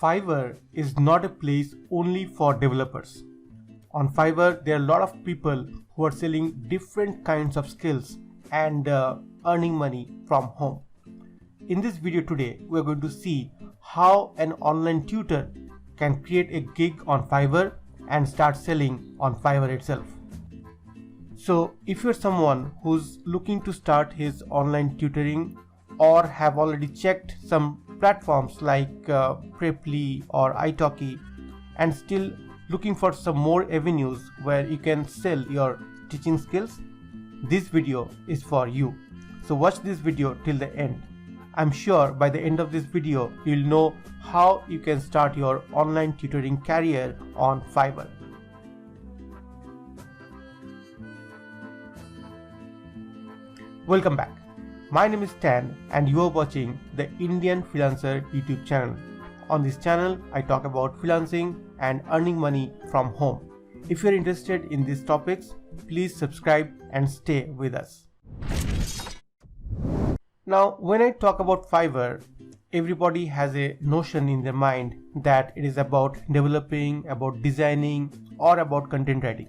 Fiverr is not a place only for developers. On Fiverr, there are a lot of people who are selling different kinds of skills and earning money from home. In this video today, we are going to see how an online tutor can create a gig on Fiverr and start selling on Fiverr itself. So if you're someone who's looking to start his online tutoring or have already checked some platforms like Preply or italki and still looking for some more avenues where you can sell your teaching skills, this video is for you. So watch this video till the end. I'm sure by the end of this video you'll know how you can start your online tutoring career on Fiverr. Welcome back. My name is Tan and you are watching the Indian Freelancer YouTube channel. On this channel, I talk about freelancing and earning money from home. If you're interested in these topics, please subscribe and stay with us. Now, when I talk about Fiverr, everybody has a notion in their mind that it is about developing, about designing, or about content writing.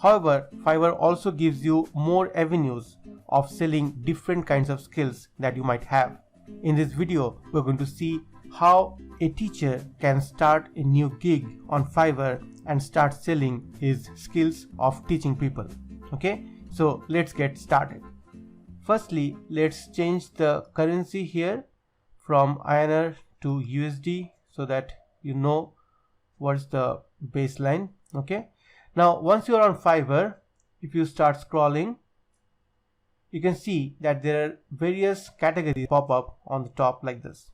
However, Fiverr also gives you more avenues of selling different kinds of skills that you might have. In this video, we're going to see how a teacher can start a new gig on Fiverr and start selling his skills of teaching people. Okay, so let's get started. Firstly, let's change the currency here from INR to USD so that you know what's the baseline. Okay, now once you're on Fiverr, if you start scrolling, you can see that there are various categories pop up on the top like this.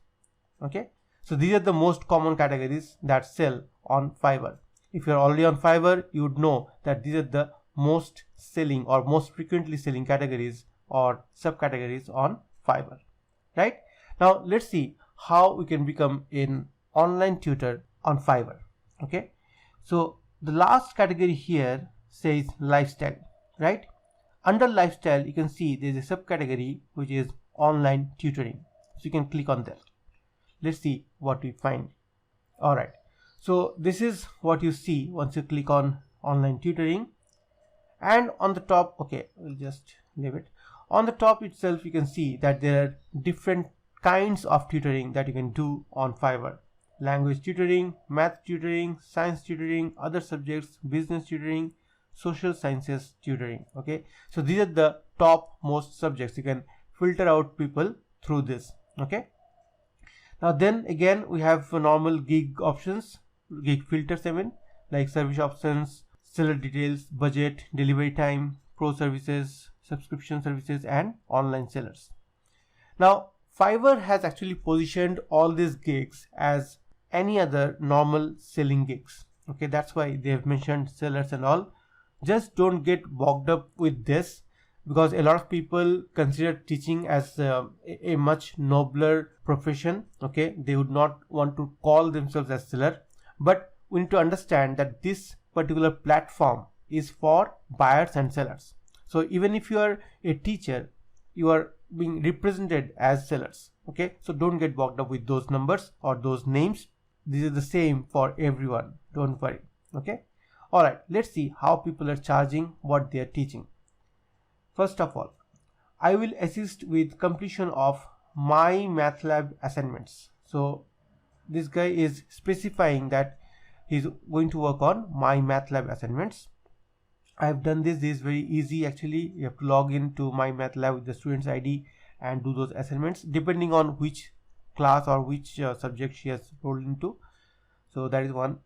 Okay, so these are the most common categories that sell on Fiverr. If you're already on Fiverr, you would know that these are the most selling or most frequently selling categories or subcategories on Fiverr. Right? Now let's see how we can become an online tutor on Fiverr. Okay, so the last category here says lifestyle, right? Under lifestyle, you can see there is a subcategory which is online tutoring. So you can click on that. Let's see what we find. Alright, so this is what you see once you click on online tutoring. And on the top, okay, we'll just leave it. On the top itself, you can see that there are different kinds of tutoring that you can do on Fiverr. Language tutoring, math tutoring, science tutoring, other subjects, business tutoring, social sciences tutoring. Okay, so these are the top most subjects. You can filter out people through this. Okay, now then again we have normal gig options, gig filters even, like service options, seller details, budget, delivery time, pro services, subscription services, and online sellers. Now Fiverr has actually positioned all these gigs as any other normal selling gigs. Okay, that's why they have mentioned sellers and all. Just don't get bogged up with this, because a lot of people consider teaching as a much nobler profession. Okay, they would not want to call themselves as seller, but we need to understand that this particular platform is for buyers and sellers. So even if you are a teacher, you are being represented as sellers. Okay, so don't get bogged up with those numbers or those names. These are the same for everyone, don't worry. Okay, alright, let's see how people are charging what they are teaching. First of all, I will assist with completion of MyMathLab assignments. So this guy is specifying that he's going to work on MyMathLab assignments. I have done this. This is very easy actually. You have to log into MyMathLab with the student's ID and do those assignments depending on which class or which subject she has rolled into. So that is one.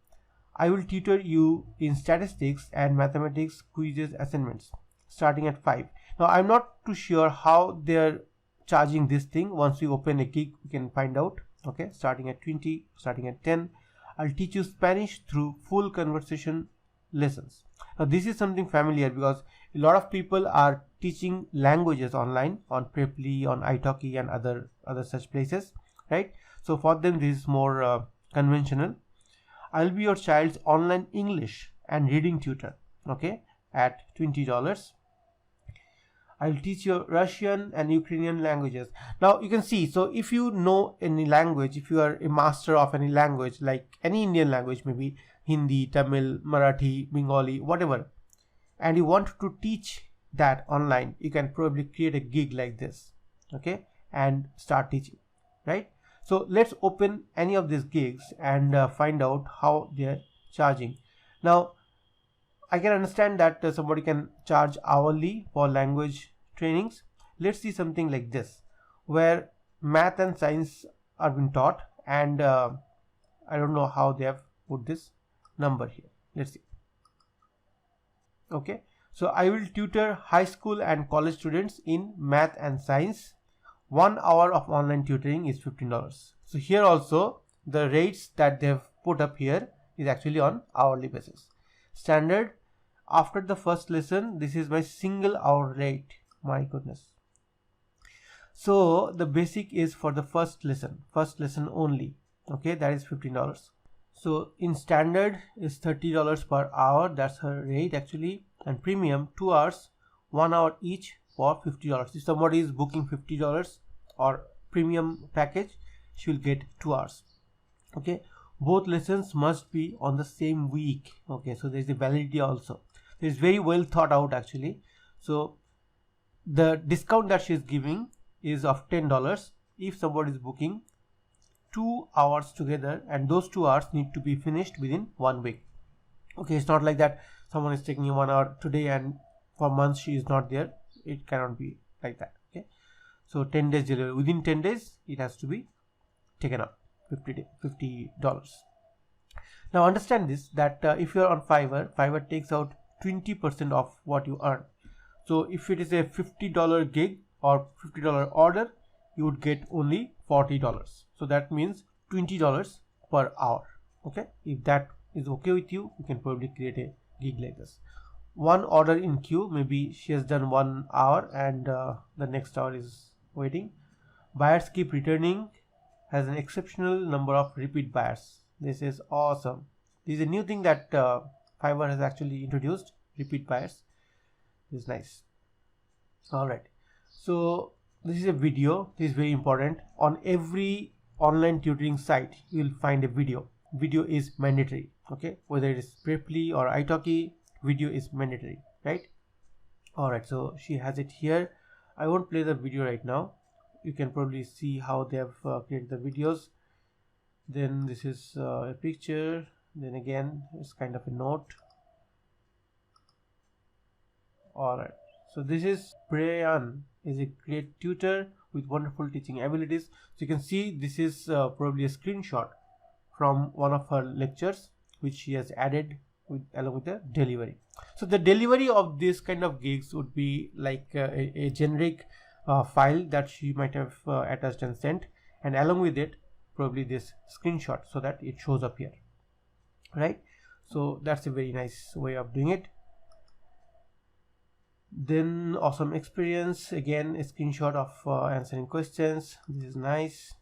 I will tutor you in statistics and mathematics quizzes assignments starting at 5. Now I'm not too sure how they're charging this thing. Once we open a gig, we can find out. Okay, starting at 20, starting at 10. I'll teach you Spanish through full conversation lessons. Now this is something familiar because a lot of people are teaching languages online on Preply, on italki, and other such places, right? So for them this is more conventional. I'll be your child's online English and reading tutor, okay, at $20. I'll teach you Russian and Ukrainian languages. Now you can see, so if you know any language, if you are a master of any language, like any Indian language, maybe Hindi, Tamil, Marathi, Bengali, whatever, and you want to teach that online, you can probably create a gig like this, okay, and start teaching, right? So let's open any of these gigs and find out how they're charging. Now I can understand that somebody can charge hourly for language trainings. Let's see something like this, where math and science are being taught, and I don't know how they have put this number here. Let's see. Okay, so I will tutor high school and college students in math and science. 1 hour of online tutoring is $15. So here also the rates that they have put up here is actually on hourly basis. Standard, after the first lesson, this is my single hour rate. My goodness. So the basic is for the first lesson only. Okay, that is $15. So in standard is $30 per hour. That's her rate actually. And premium, 2 hours, 1 hour each for $50. If somebody is booking $50 or premium package, she will get 2 hours. Okay, both lessons must be on the same week. Okay, so there is the validity also. It's very well thought out actually. So the discount that she is giving is of $10 if somebody is booking 2 hours together, and those 2 hours need to be finished within 1 week. Okay, it's not like that someone is taking 1 hour today and for months she is not there. It cannot be like that. Okay, so 10 days delivery, within 10 days it has to be taken up. $50. Now understand this, that if you are on Fiverr takes out 20% of what you earn. So if it is a $50 gig or $50 order, you would get only $40. So that means $20 per hour. Okay, if that is okay with you, you can probably create a gig like this. One order in queue, maybe she has done 1 hour and the next hour is waiting. Buyers keep returning, has an exceptional number of repeat buyers. This is awesome. This is a new thing that Fiverr has actually introduced, repeat buyers. This is nice. Alright, so this is a video. This is very important. On every online tutoring site you will find a video. Video is mandatory. Okay, whether it is Preply or italki, video is mandatory, right? Alright, so she has it here. I won't play the video right now. You can probably see how they have created the videos. Then this is a picture. Then again it's kind of a note. Alright, so this is Brian, is a great tutor with wonderful teaching abilities. So you can see this is probably a screenshot from one of her lectures which she has added along with the delivery. So the delivery of this kind of gigs would be like a generic file that she might have attached and sent, and along with it probably this screenshot so that it shows up here, right? So that's a very nice way of doing it. Then awesome experience, again a screenshot of answering questions. This is nice.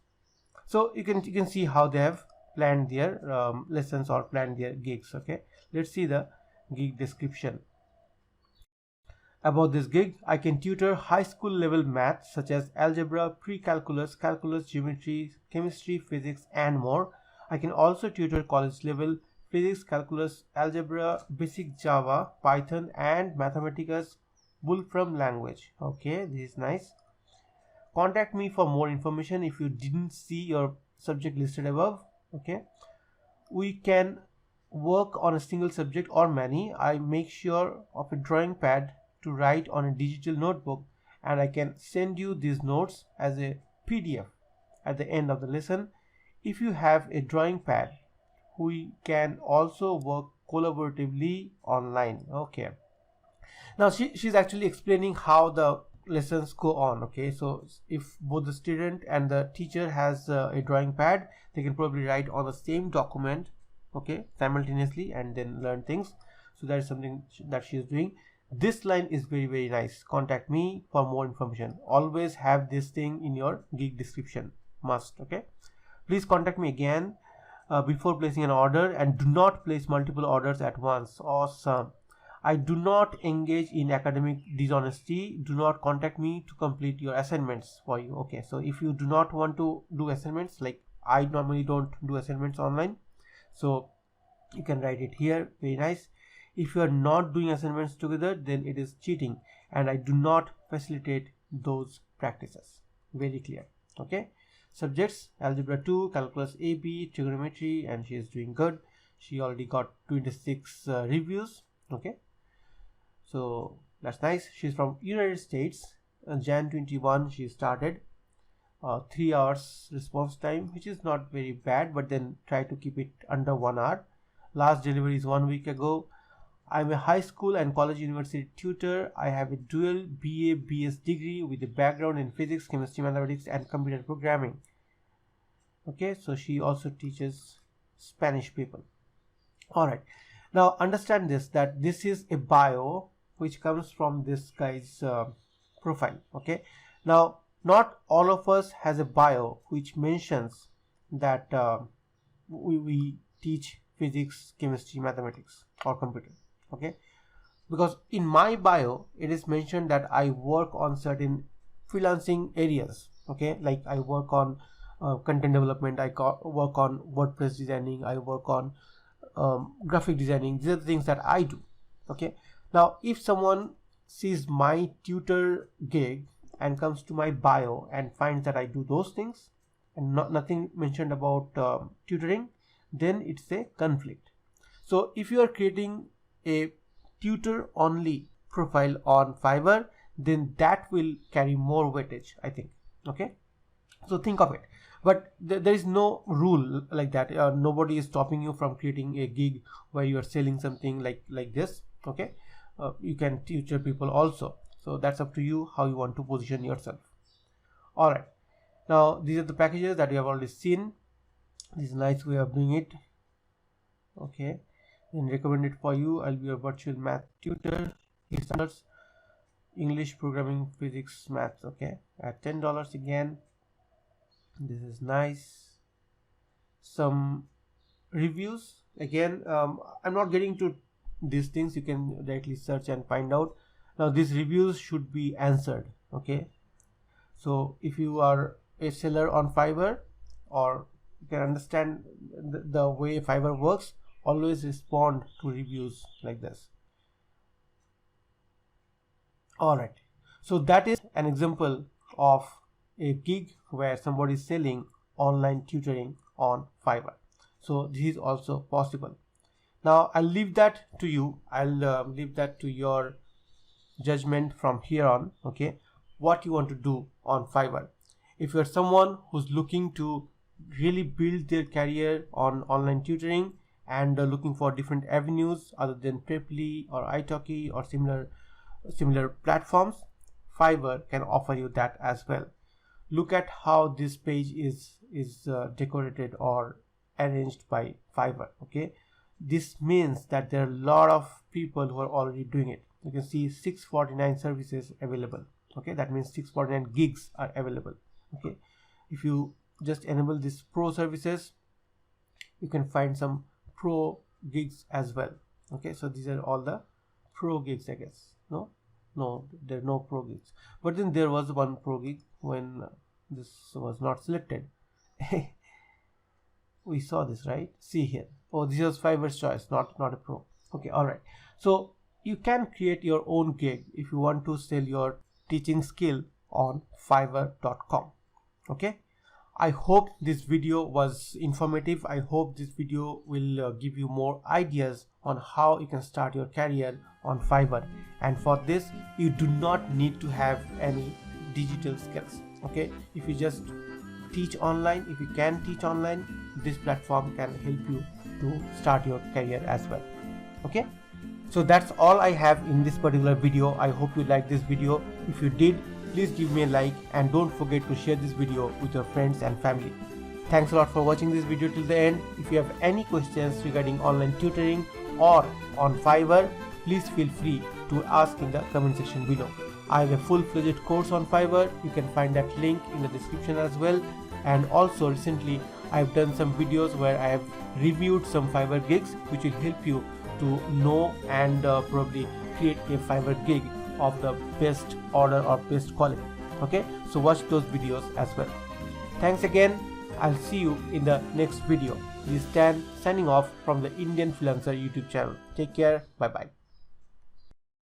So you can see how they have planned their lessons or planned their gigs. Okay, let's see the gig description. About this gig, I can tutor high school level math such as algebra, pre-calculus, calculus, geometry, chemistry, physics and more. I can also tutor college level physics, calculus, algebra, basic Java, Python and mathematics Wolfram language. Okay, this is nice. Contact me for more information if you didn't see your subject listed above. Okay, we can work on a single subject or many. I make sure of a drawing pad to write on a digital notebook, and I can send you these notes as a PDF at the end of the lesson. If you have a drawing pad, we can also work collaboratively online. Okay, now she's actually explaining how the lessons go on. Okay, so if both the student and the teacher has a drawing pad, they can probably write on the same document, okay, simultaneously and then learn things. So that is something that she is doing. This line is very nice. Contact me for more information. Always have this thing in your gig description, must. Okay, please contact me again before placing an order, and do not place multiple orders at once. Awesome. I do not engage in academic dishonesty. Do not contact me to complete your assignments for you. Okay, so if you do not want to do assignments, like I normally don't do assignments online, so you can write it here. Very nice. If you are not doing assignments together, then it is cheating, and I do not facilitate those practices. Very clear. Okay. Subjects: algebra 2, calculus AB, trigonometry, and she is doing good. She already got 26 reviews. Okay, so that's nice. She's from United States. Jan 21 she started. 3 hours response time, which is not very bad, but then try to keep it under 1 hour. Last delivery is 1 week ago. I'm a high school and college university tutor. I have a dual BA BS degree with a background in physics, chemistry, mathematics, and computer programming. Okay, so she also teaches Spanish people. All right, now understand this, that this is a bio which comes from this guy's profile. Okay, now not all of us has a bio which mentions that we teach physics, chemistry, mathematics, or computer. Okay, because in my bio it is mentioned that I work on certain freelancing areas. Okay, like I work on content development, I work on WordPress designing, I work on graphic designing. These are the things that I do. Okay, now if someone sees my tutor gig and comes to my bio and finds that I do those things and nothing mentioned about tutoring, then it's a conflict. So if you are creating a tutor only profile on Fiverr, then that will carry more weightage, I think. Okay, so think of it. But there is no rule like that. Nobody is stopping you from creating a gig where you are selling something like this. Okay, you can tutor people also, so that's up to you how you want to position yourself. All right, now these are the packages that you have already seen. This is a nice way of doing it. Okay, then recommended for you, I'll be a virtual math tutor. Standards: English, programming, physics, maths. Okay, at $10 again. This is nice. Some reviews again. I'm not getting to these things, you can directly search and find out. Now these reviews should be answered. Okay, so if you are a seller on Fiverr, or you can understand the way Fiverr works, always respond to reviews like this. All right, so that is an example of a gig where somebody is selling online tutoring on Fiverr. So this is also possible. Now I'll leave that to you. I'll leave that to your judgment from here on. Okay, what you want to do on Fiverr. If you're someone who's looking to really build their career on online tutoring and looking for different avenues other than Preply or italki or similar platforms, Fiverr can offer you that as well. Look at how this page is decorated or arranged by Fiverr. Okay, this means that there are a lot of people who are already doing it. You can see 649 services available. Okay, that means 649 gigs are available. Okay, if you just enable this pro services, you can find some pro gigs as well. Okay, so these are all the pro gigs, I guess. No, there are no pro gigs, but then there was one pro gig when this was not selected. We saw this, right? See here. Oh, this was Fiverr's choice, not a pro. Okay, all right. So you can create your own gig if you want to sell your teaching skill on Fiverr.com. Okay, I hope this video was informative. I hope this video will give you more ideas on how you can start your career on Fiverr. And for this, you do not need to have any digital skills. Okay, if you just teach online, if you can teach online, this platform can help you to start your career as well. Okay, so that's all I have in this particular video. I hope you liked this video. If you did, please give me a like and don't forget to share this video with your friends and family. Thanks a lot for watching this video till the end. If you have any questions regarding online tutoring or on Fiverr, please feel free to ask in the comment section below. I have a full-fledged course on Fiverr. You can find that link in the description as well. And also recently I have done some videos where I have reviewed some Fiverr gigs which will help you to know and probably create a Fiverr gig of the best order or best quality. Okay, so watch those videos as well. Thanks again. I'll see you in the next video. This is Stan signing off from the Indian Freelancer YouTube channel. Take care. Bye bye.